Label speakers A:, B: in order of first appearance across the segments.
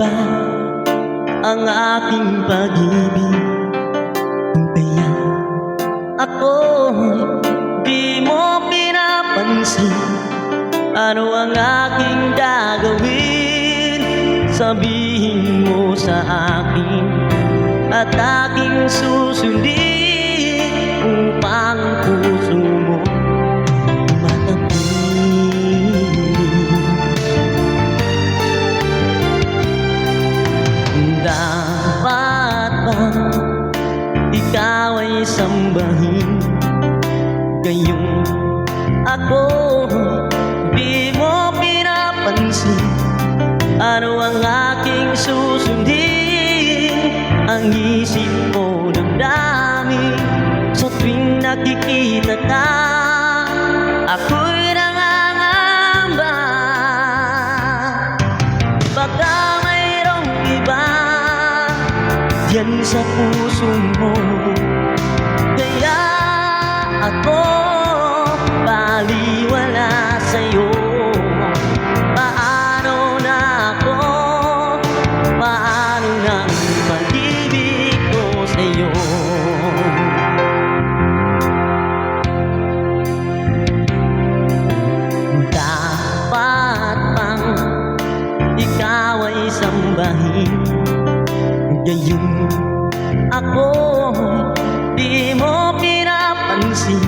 A: ba ang aking pag-ibig? Kung kaya ako'y di mo pinapansin, ano ang aking gagawin? Sabihin mo sa akin at aking susundin upang ang puso mo dapat bang ikaw ay sambahin? Gayong ako di mo pinapansin, ano ang aking susundin? Ang isip mo damdamin sa tuwing nakikita ka, ako'y nangangamba. Baka mayroong iba diyan sa puso mo, kaya ako baliwala sa'yo. Paano na ako? Paano na ang pag-ibig ko sa'yo? Dapat bang ikaw ay sambahin? Gayong ako di mo pinapansin,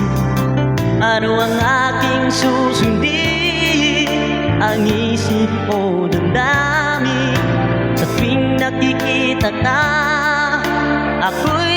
A: ano ang aking susundin? Ang isip mo damdamin sa tuwing nakikita ka, ako'y